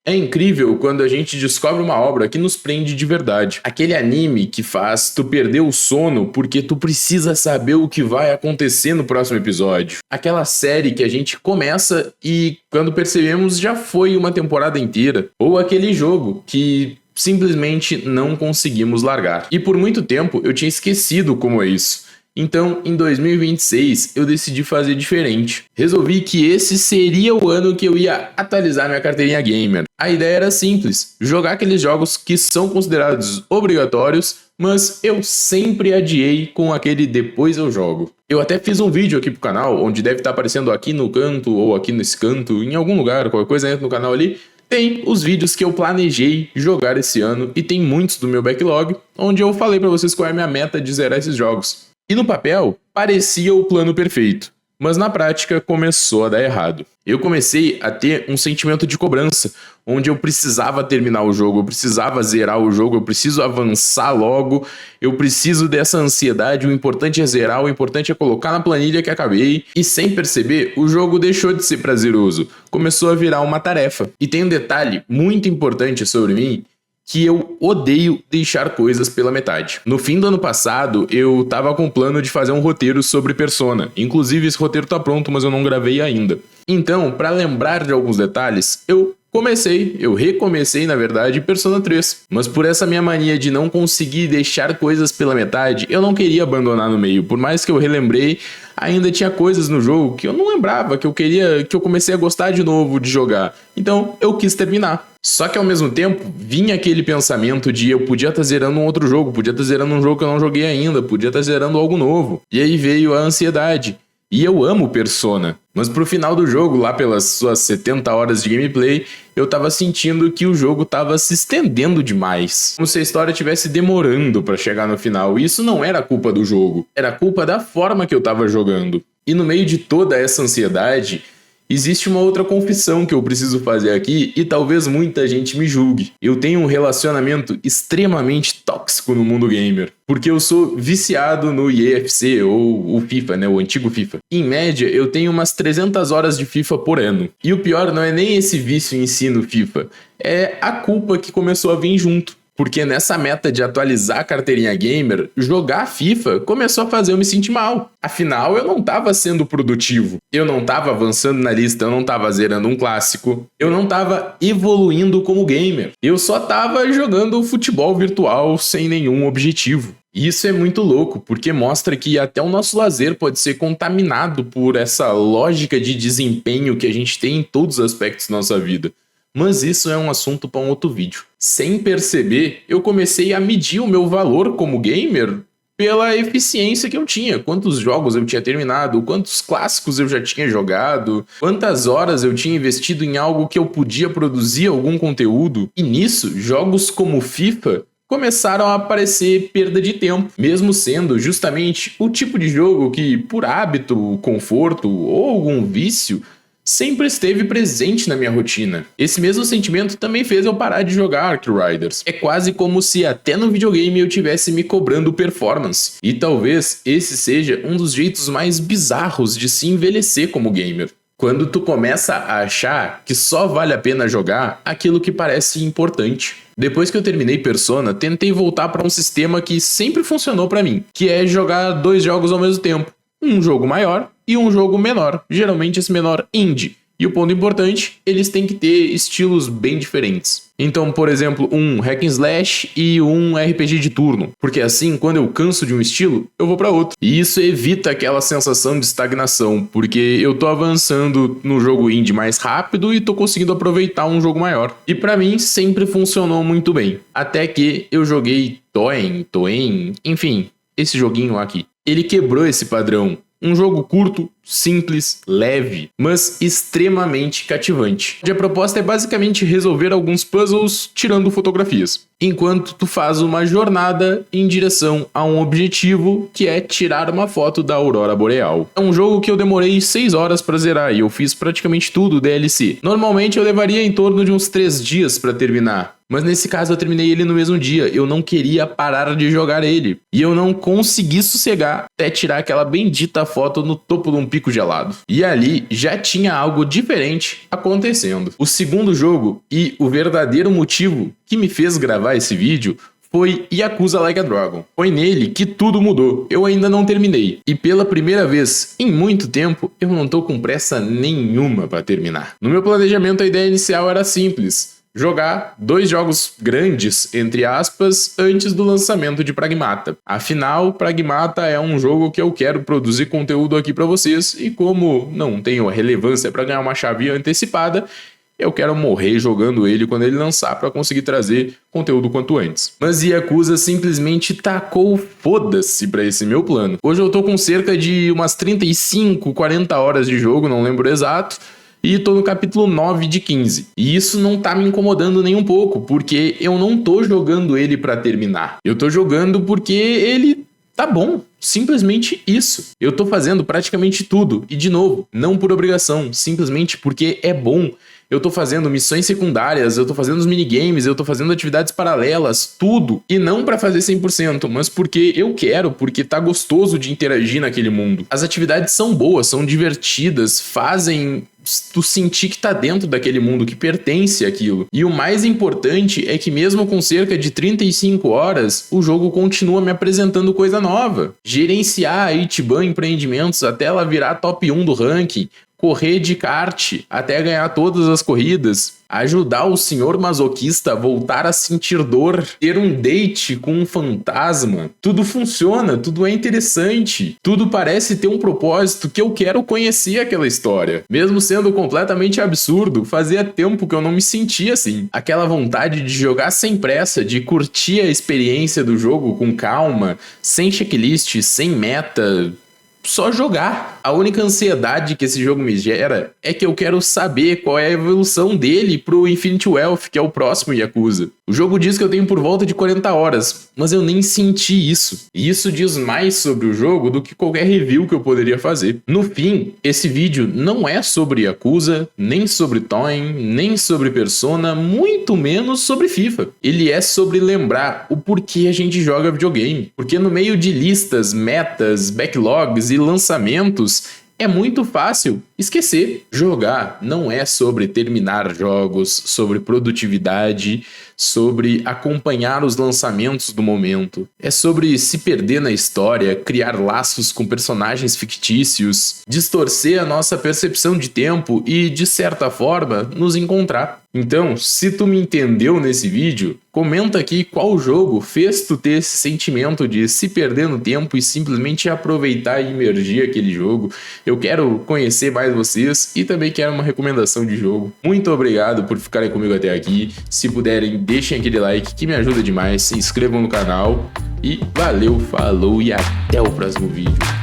É incrível quando a gente descobre uma obra que nos prende de verdade. Aquele anime que faz tu perder o sono porque tu precisa saber o que vai acontecer no próximo episódio. Aquela série que a gente começa e quando percebemos já foi uma temporada inteira. Ou aquele jogo que simplesmente não conseguimos largar. E por muito tempo eu tinha esquecido como é isso. Então, em 2026, eu decidi fazer diferente. Resolvi que esse seria o ano que eu ia atualizar minha carteirinha gamer. A ideia era simples, jogar aqueles jogos que são considerados obrigatórios, mas eu sempre adiei com aquele depois eu jogo. Eu até fiz um vídeo aqui pro canal, onde deve estar aparecendo aqui no canto, ou aqui nesse canto, em algum lugar, qualquer coisa entra no canal ali. Tem os vídeos que eu planejei jogar esse ano, e tem muitos do meu backlog, onde eu falei pra vocês qual é a minha meta de zerar esses jogos. E no papel, parecia o plano perfeito, mas na prática começou a dar errado. Eu comecei a ter um sentimento de cobrança, onde eu precisava terminar o jogo, eu precisava zerar o jogo, eu preciso avançar logo, eu preciso dessa ansiedade, o importante é zerar, o importante é colocar na planilha que acabei, e sem perceber, o jogo deixou de ser prazeroso, começou a virar uma tarefa. E tem um detalhe muito importante sobre mim, que eu odeio deixar coisas pela metade. No fim do ano passado, eu tava com o plano de fazer um roteiro sobre Persona. Inclusive, esse roteiro tá pronto, mas eu não gravei ainda. Então, para lembrar de alguns detalhes, eu recomecei, na verdade, Persona 3. Mas por essa minha mania de não conseguir deixar coisas pela metade, eu não queria abandonar no meio. Por mais que eu relembrei, ainda tinha coisas no jogo que eu não lembrava, que eu comecei a gostar de novo de jogar. Então, eu quis terminar. Só que ao mesmo tempo, vinha aquele pensamento de eu podia estar zerando um outro jogo, podia estar zerando um jogo que eu não joguei ainda, podia estar zerando algo novo. E aí veio a ansiedade. E eu amo Persona, mas pro final do jogo, lá pelas suas 70 horas de gameplay, eu tava sentindo que o jogo tava se estendendo demais. Como se a história estivesse demorando pra chegar no final, e isso não era culpa do jogo, era culpa da forma que eu tava jogando. E no meio de toda essa ansiedade, existe uma outra confissão que eu preciso fazer aqui e talvez muita gente me julgue. Eu tenho um relacionamento extremamente tóxico no mundo gamer, porque eu sou viciado no EAFC ou o FIFA, né, o antigo FIFA. Em média, eu tenho umas 300 horas de FIFA por ano. E o pior não é nem esse vício em si no FIFA, é a culpa que começou a vir junto. Porque nessa meta de atualizar a carteirinha gamer, jogar FIFA começou a fazer eu me sentir mal. Afinal, eu não estava sendo produtivo. Eu não estava avançando na lista, eu não estava zerando um clássico. Eu não estava evoluindo como gamer. Eu só estava jogando futebol virtual sem nenhum objetivo. E isso é muito louco, porque mostra que até o nosso lazer pode ser contaminado por essa lógica de desempenho que a gente tem em todos os aspectos da nossa vida. Mas isso é um assunto para um outro vídeo. Sem perceber, eu comecei a medir o meu valor como gamer pela eficiência que eu tinha. Quantos jogos eu tinha terminado, quantos clássicos eu já tinha jogado, quantas horas eu tinha investido em algo que eu podia produzir algum conteúdo. E nisso, jogos como FIFA começaram a parecer perda de tempo, mesmo sendo justamente o tipo de jogo que, por hábito, conforto ou algum vício, sempre esteve presente na minha rotina. Esse mesmo sentimento também fez eu parar de jogar Ark Riders. É quase como se até no videogame eu tivesse me cobrando performance. E talvez esse seja um dos jeitos mais bizarros de se envelhecer como gamer. Quando tu começa a achar que só vale a pena jogar aquilo que parece importante. Depois que eu terminei Persona, tentei voltar para um sistema que sempre funcionou para mim, que é jogar 2 jogos ao mesmo tempo. Um jogo maior e um jogo menor, geralmente esse menor indie. E o ponto importante, eles têm que ter estilos bem diferentes. Então, por exemplo, um hack and slash e um RPG de turno. Porque assim, quando eu canso de um estilo, eu vou para outro. E isso evita aquela sensação de estagnação, porque eu tô avançando no jogo indie mais rápido e tô conseguindo aproveitar um jogo maior. E para mim, sempre funcionou muito bem. Até que eu joguei Toen, enfim, esse joguinho aqui. Ele quebrou esse padrão. Um jogo curto, simples, leve, mas extremamente cativante. A proposta é basicamente resolver alguns puzzles tirando fotografias, enquanto tu faz uma jornada em direção a um objetivo que é tirar uma foto da aurora boreal. É um jogo que eu demorei 6 horas para zerar e eu fiz praticamente tudo o DLC. Normalmente eu levaria em torno de uns 3 dias para terminar. Mas nesse caso eu terminei ele no mesmo dia, eu não queria parar de jogar ele. E eu não consegui sossegar até tirar aquela bendita foto no topo de um pico gelado. E ali já tinha algo diferente acontecendo. O segundo jogo e o verdadeiro motivo que me fez gravar esse vídeo foi Yakuza Like a Dragon. Foi nele que tudo mudou. Eu ainda não terminei. E pela primeira vez em muito tempo, eu não tô com pressa nenhuma para terminar. No meu planejamento, a ideia inicial era simples: jogar 2 jogos grandes, entre aspas, antes do lançamento de Pragmata. Afinal, Pragmata é um jogo que eu quero produzir conteúdo aqui para vocês, e como não tenho relevância para ganhar uma chave antecipada, eu quero morrer jogando ele quando ele lançar para conseguir trazer conteúdo quanto antes. Mas Yakuza simplesmente tacou foda-se para esse meu plano. Hoje eu tô com cerca de umas 35, 40 horas de jogo, não lembro exato, e tô no capítulo 9 de 15. E isso não tá me incomodando nem um pouco, porque eu não tô jogando ele para terminar. Eu tô jogando porque ele tá bom. Simplesmente isso. Eu tô fazendo praticamente tudo. E de novo, não por obrigação, simplesmente porque é bom. Eu tô fazendo missões secundárias, eu tô fazendo os minigames, eu tô fazendo atividades paralelas, tudo. E não pra fazer 100%, mas porque eu quero, porque tá gostoso de interagir naquele mundo. As atividades são boas, são divertidas, fazem tu sentir que tá dentro daquele mundo, que pertence àquilo. E o mais importante é que mesmo com cerca de 35 horas, o jogo continua me apresentando coisa nova. Gerenciar a Ichiban Empreendimentos até ela virar top 1 do ranking, correr de kart até ganhar todas as corridas, ajudar o senhor masoquista a voltar a sentir dor, ter um date com um fantasma. Tudo funciona, tudo é interessante, tudo parece ter um propósito que eu quero conhecer aquela história. Mesmo sendo completamente absurdo, fazia tempo que eu não me sentia assim. Aquela vontade de jogar sem pressa, de curtir a experiência do jogo com calma, sem checklist, sem meta, só jogar. A única ansiedade que esse jogo me gera é que eu quero saber qual é a evolução dele pro Infinite Wealth, que é o próximo Yakuza. O jogo diz que eu tenho por volta de 40 horas, mas eu nem senti isso. E isso diz mais sobre o jogo do que qualquer review que eu poderia fazer. No fim, esse vídeo não é sobre Yakuza, nem sobre Toyn, nem sobre Persona, muito menos sobre FIFA. Ele é sobre lembrar o porquê a gente joga videogame. Porque no meio de listas, metas, backlogs e lançamentos, é muito fácil esquecer. Jogar não é sobre terminar jogos, sobre produtividade, sobre acompanhar os lançamentos do momento. É sobre se perder na história, criar laços com personagens fictícios, distorcer a nossa percepção de tempo e, de certa forma, nos encontrar. Então, se tu me entendeu nesse vídeo, comenta aqui qual jogo fez tu ter esse sentimento de se perder no tempo e simplesmente aproveitar e imergir aquele jogo. Eu quero conhecer mais vocês e também quero uma recomendação de jogo. Muito obrigado por ficarem comigo até aqui. Se puderem, deixem aquele like que me ajuda demais. Se inscrevam no canal e valeu, falou e até o próximo vídeo.